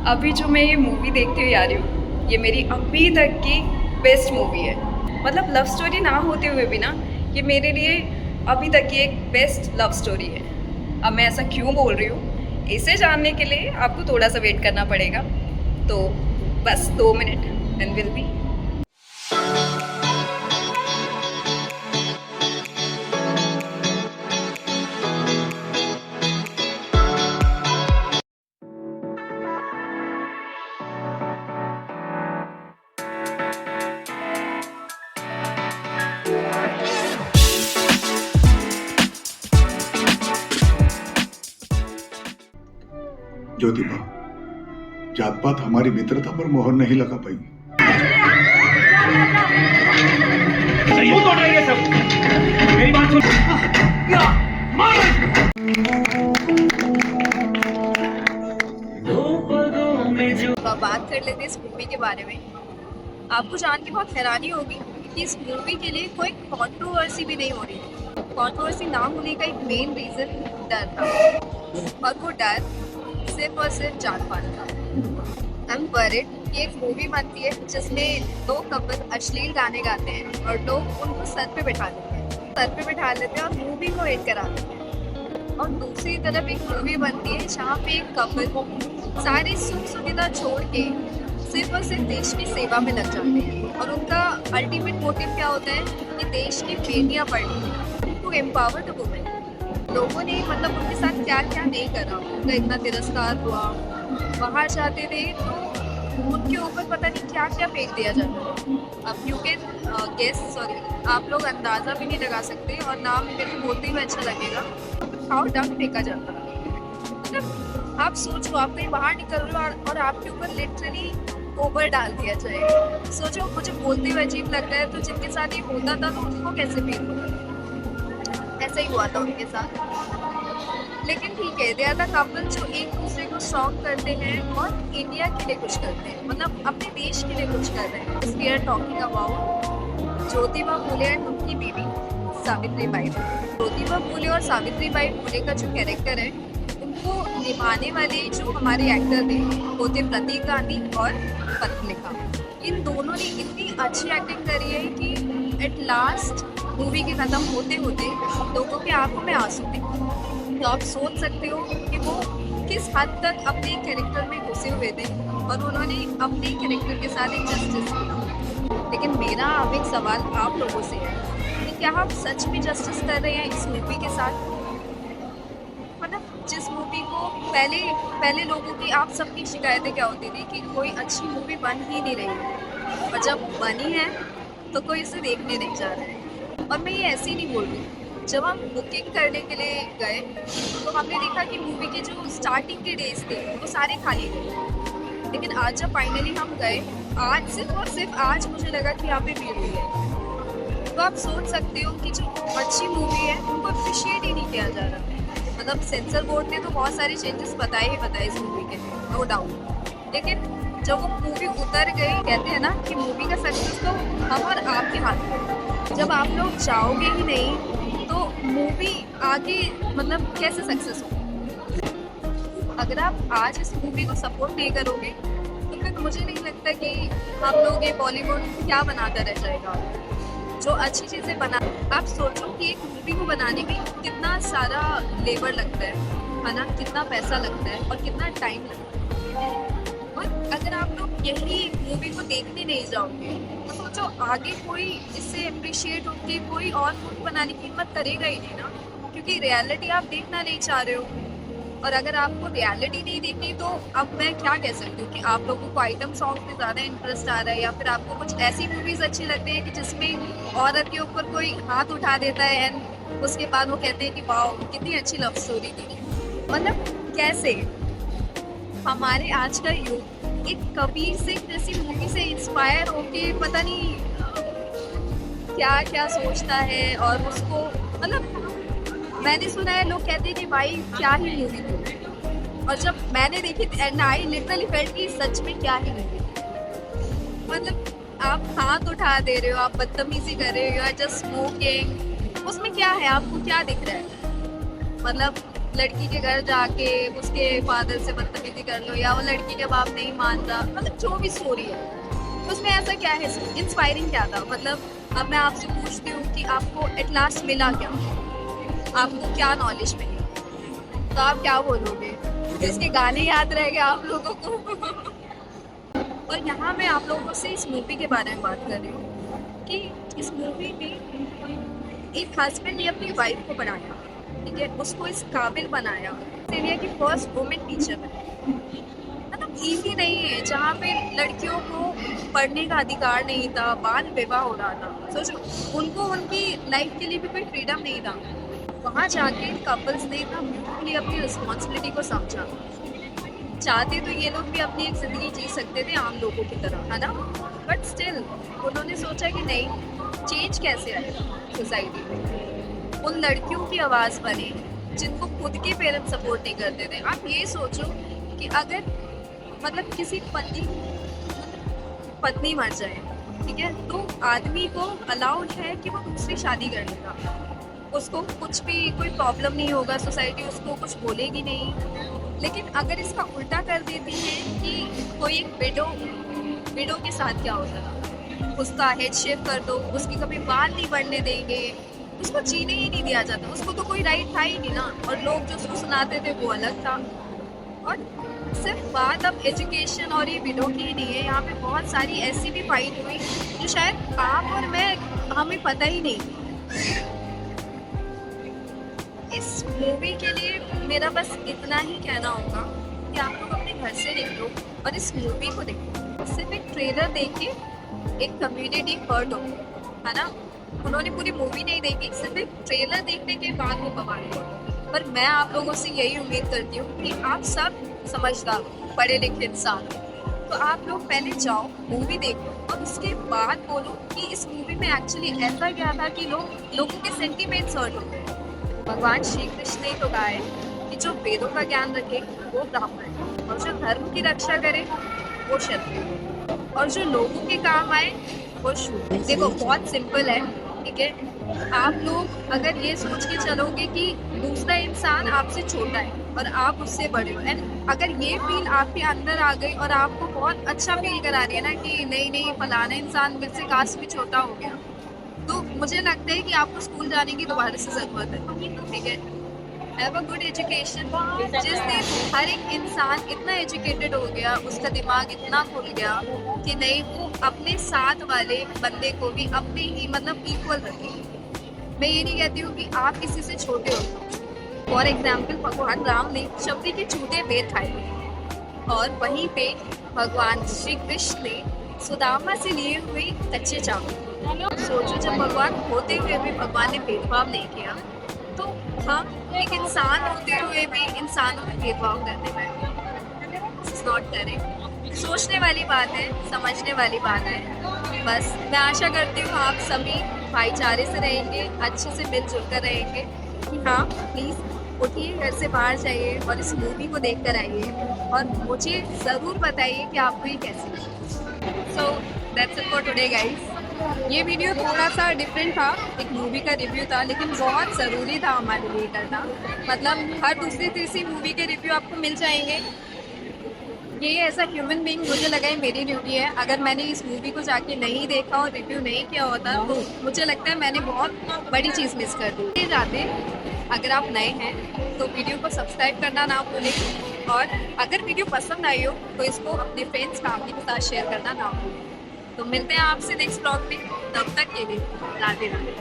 अभी जो मैं ये मूवी देखते हुए आ रही हूँ, ये मेरी अभी तक की बेस्ट मूवी है। मतलब लव स्टोरी ना होते हुए भी ना, ये मेरे लिए अभी तक की एक बेस्ट लव स्टोरी है। अब मैं ऐसा क्यों बोल रही हूँ, इसे जानने के लिए आपको थोड़ा सा वेट करना पड़ेगा। तो बस 2 minute and will be. Jyotiba, जात पात हमारी मित्रता पर मोहर नहीं लगा पाई। क्यों तोड़ रही है सब? मेरी बात सुन। अब बात कर लेते हैं इस मूवी के बारे में। आपको जान के बहुत हैरानी होगी कि इस मूवी के लिए कोई कंट्रोवर्सी भी नहीं हो रही थी। कंट्रोवर्सी ना होने का एक मेन रीज़न डर था, और वो डर सिर्फ और सिर्फ जात पात था। आई एम वरिड कि एक मूवी बनती है जिसमें 2 कपल अश्लील गाने गाते हैं और लोग उनको सर पे बिठा लेते हैं और मूवी को हिट करा देते हैं। और दूसरी तरफ एक मूवी बनती है जहाँ पे एक कपल सारी सुख सुविधा छोड़ के सिर्फ और सिर्फ देश की सेवा में लग जाते हैं, और उनका अल्टीमेट मोटिव क्या होता है कि देश की बेटियां पढ़ी, टू एम्पावर द वुमेन। लोगों ने मतलब उनके साथ क्या क्या नहीं करा, उनका इतना तिरस्कार हुआ, बाहर जाते थे तो उनके ऊपर पता नहीं क्या क्या फेंक दिया जाता है। अब यू कैन गेस, सॉरी, आप लोग अंदाज़ा भी नहीं लगा सकते, और नाम मेरे को बोलते ही अच्छा लगेगा, हाउ डंग फेंका जाता है। मतलब आप सोचो, आप कहीं बाहर निकल रहे हो और आपके ऊपर लिटरली गोबर डाल दिया जाए। सोचो, मुझे बोलते हुए अजीब लग रहा है, तो जिनके साथ ये होता था तो उनको कैसे फील होगा। ऐसा ही हुआ था उनके साथ। लेकिन ठीक है, दे आर द कपल जो एक दूसरे को स्ट्रॉन्ग करते हैं और इंडिया के लिए कुछ करते हैं, मतलब अपने देश के लिए कुछ कर रहे हैं। We are talking about Jyotiba Phule and उनकी बीवी सावित्री बाई। ज्योतिबा फूले और सावित्री बाई फूले का जो कैरेक्टर है, उनको निभाने वाले जो हमारे एक्टर थे वो थे प्रतीक गांधी और पत्रिका। इन दोनों ने इतनी अच्छी एक्टिंग करी है कि एट लास्ट मूवी के ख़त्म होते होते लोगों के आंखों में आंसू थे। तो आप सोच सकते हो कि वो किस हद तक अपने कैरेक्टर में घुसे हुए थे और उन्होंने अपने कैरेक्टर के साथ एक जस्टिस किया। लेकिन मेरा अब एक सवाल आप लोगों से है कि क्या आप सच में जस्टिस कर रहे हैं इस मूवी के साथ? मतलब जिस मूवी को पहले लोगों की, आप सबकी शिकायतें क्या होती थी कि कोई अच्छी मूवी बन ही नहीं रही, और जब बनी है तो कोई इसे देखने नहीं जा रहा है। और मैं ये ऐसे ही नहीं बोल रही, जब हम बुकिंग करने के लिए गए तो हमने देखा कि मूवी के जो स्टार्टिंग के डेज थे वो सारे खाली थे। लेकिन आज जब फाइनली हम गए, आज सिर्फ और सिर्फ आज मुझे लगा कि यहाँ पे भीड़ हुई है। तो आप सोच सकते हो कि जो अच्छी मूवी है उनको अप्रिशिएट ही नहीं किया जा रहा। मतलब सेंसर बोर्ड ने तो बहुत सारे चेंजेस बताए इस मूवी के, नो डाउट। लेकिन जब वो मूवी उतर गई, कहते हैं ना कि मूवी का सक्सेस तो हम और आपके हाथ में है। जब आप लोग चाहोगे ही नहीं तो मूवी आगे मतलब कैसे सक्सेस हो? अगर आप आज इस मूवी को सपोर्ट नहीं करोगे तो फिर मुझे नहीं लगता कि हम लोग ये बॉलीवुड क्या बनाता रह जाएगा। जो अच्छी चीज़ें बना, आप सोचो कि एक मूवी को बनाने में कितना सारा लेबर लगता है ना, कितना पैसा लगता है और कितना टाइम लगता है। और अगर आप लोग यही मूवी को देखने नहीं जाओगे तो सोचो आगे कोई इससे अप्रिशिएट होके कोई और मूवी बनाने की हिम्मत करेगा ही नहीं ना, क्योंकि रियलिटी आप देखना नहीं चाह रहे हो। और अगर आपको रियलिटी नहीं देखनी तो अब मैं क्या कह सकती हूँ कि आप लोगों को आइटम सॉन्ग में ज़्यादा इंटरेस्ट आ रहा है, या फिर आपको कुछ ऐसी मूवीज़ अच्छी लगती है कि जिसमें औरत के ऊपर कोई हाथ उठा देता है एंड उसके बाद वो कहते हैं कि वाह कितनी अच्छी लव स्टोरी थी। मतलब कैसे हमारे आज का युग एक कबीर सिंह जैसी मूवी से इंस्पायर होके पता नहीं क्या क्या सोचता है, और उसको मतलब मैंने सुना है लोग कहते हैं कि भाई क्या ही मूवी थी, और जब मैंने देखी एंड आई लिटरली फेल्ट कि सच में क्या ही मूवी थी। मतलब आप हाथ उठा दे रहे हो, आप बदतमीजी कर रहे हो, जस्ट स्मोकिंग, उसमें क्या है? आपको क्या दिख रहा है? मतलब लड़की के घर जाके उसके फादर से बदतमीजी कर लो, या वो लड़की के बाप नहीं मान रहा, मतलब जो भी स्टोरी है उसमें ऐसा क्या है, इंस्पायरिंग क्या था। मतलब अब मैं आपसे पूछती हूँ कि आपको एट लास्ट मिला क्या, आपको क्या नॉलेज मिली, तो आप क्या बोलोगे? जिसके गाने याद रह गए आप लोगों को। और यहाँ मैं आप लोगों से इस मूवी के बारे में बात कर रही हूँ कि इस मूवी में एक हस्बैंड ने अपनी वाइफ को बनाया, ठीक है, उसको इस काबिल बनाया इंडिया की फर्स्ट वुमेन टीचर बनी। मतलब इजी नहीं है, जहाँ पे लड़कियों को पढ़ने का अधिकार नहीं था, बाल विवाह हो रहा था, सोचो उनको उनकी लाइफ के लिए भी कोई फ्रीडम नहीं था। वहाँ जाके कपल्स ने इतना ब्यूटीफुली अपनी रिस्पॉन्सिबिलिटी को समझा। चाहते तो ये लोग भी अपनी एक ज़िंदगी जी सकते थे आम लोगों की तरह, है ना, बट स्टिल उन्होंने सोचा कि नहीं, चेंज कैसे आएगा सोसाइटी में, उन लड़कियों की आवाज़ बने जिनको खुद के पेरेंट्स सपोर्ट नहीं करते थे। आप ये सोचो कि अगर मतलब किसी पत्नी मर जाए, ठीक है, तो आदमी को अलाउड है कि वो दूसरी शादी कर लेगा, उसको कुछ भी कोई प्रॉब्लम नहीं होगा, सोसाइटी उसको कुछ बोलेगी नहीं। लेकिन अगर इसका उल्टा कर देती है कि कोई एक विडो के साथ क्या होता है, उसका हेड शेव कर दो, उसके कभी बाल नहीं बढ़ने देंगे, उसको जीने ही नहीं दिया जाता, उसको तो कोई राइट था ही नहीं ना, और लोग जो उसको सुनाते थे वो अलग था। और सिर्फ बात अब एजुकेशन और ये विडो की ही नहीं है, यहाँ पे बहुत सारी ऐसी भी फाइट हुई जो शायद आप और मैं हमें पता ही नहीं। इस मूवी के लिए मेरा बस इतना ही कहना होगा कि आप लोग अपने घर से निकलो और इस मूवी को देखो। सिर्फ एक ट्रेलर देख के एक कम्युनिटी हर्ट हो, है ना, उन्होंने पूरी मूवी नहीं देखी, सिर्फ एक ट्रेलर देखने के बाद वो बवाल हुआ। पर मैं आप लोगों से यही उम्मीद करती हूँ कि आप सब समझदार हो, पढ़े लिखे इंसान हो, तो आप लोग पहले जाओ मूवी देखो और उसके बाद बोलो कि इस मूवी में एक्चुअली ऐसा क्या था कि लोगों के सेंटिमेंट्स हर्ट हो गए। भगवान श्री कृष्ण ने तो कहा है कि जो वेदों का ज्ञान रखे वो ब्राह्मण, और जो धर्म की रक्षा करे वो क्षत्रिय, और जो लोगों के काम आए वो शूद्र। देखो बहुत सिंपल है, ठीक है। आप लोग अगर ये सोच के चलोगे कि दूसरा इंसान आपसे छोटा है और आप उससे बड़े हो, एंड अगर ये फील आपके अंदर आ गई और आपको बहुत अच्छा फील करा रही है ना कि नहीं नहीं फलाना इंसान मुझसे कास्ट भी छोटा हो गया, तो मुझे लगता है कि आपको स्कूल जाने की दोबारा से ज़रूरत है, ठीक है। Have a good education. जिस दिन हर एक इंसान इतना एजुकेटेड हो गया, उसका दिमाग इतना खुल गया कि नहीं, वो अपने साथ वाले बंदे को भी अपने ही मतलब इक्वल रखे। मैं ये नहीं कहती हूँ कि आप किसी से छोटे हो। फॉर एग्जाम्पल भगवान राम ने शबरी के छूटे बेर खाए, और वहीं पे भगवान श्री कृष्ण ने सुदामा से लिए हुए कच्चे चावल। सोचो, जब भगवान होते हुए भी भगवान ने भेदभाव नहीं किया, तो हम एक इंसान होते हुए भी इंसानों में भेदभाव करने लगे। This is not correct. सोचने वाली बात है, समझने वाली बात है। बस मैं आशा करती हूँ आप सभी भाईचारे से रहेंगे, अच्छे से मिलजुल कर रहेंगे। हाँ प्लीज़ उठिए, घर से बाहर जाइए और इस मूवी को देख कर आइए, और मुझे ज़रूर बताइए कि आपको ये कैसी लगी। So that's it for today guys. ये वीडियो थोड़ा सा डिफरेंट था, एक मूवी का रिव्यू था, लेकिन बहुत ज़रूरी था हमारे लिए करना। मतलब हर दूसरी तीसरी मूवी के रिव्यू आपको मिल जाएंगे। ये एज अ ह्यूमन बीइंग मुझे लगा है मेरी ड्यूटी है। अगर मैंने इस मूवी को जाके नहीं देखा और रिव्यू नहीं किया होता तो मुझे लगता है मैंने बहुत बड़ी चीज़ मिस कर दी। जाते अगर आप नए हैं तो वीडियो को सब्सक्राइब करना ना भूलें, और अगर वीडियो पसंद आई हो तो इसको अपने फ्रेंड्स फैमिली के साथ शेयर करना ना भूलें। तो मिलते हैं आपसे नेक्स्ट ब्लॉग में, तब तक के लिए राधे राधे।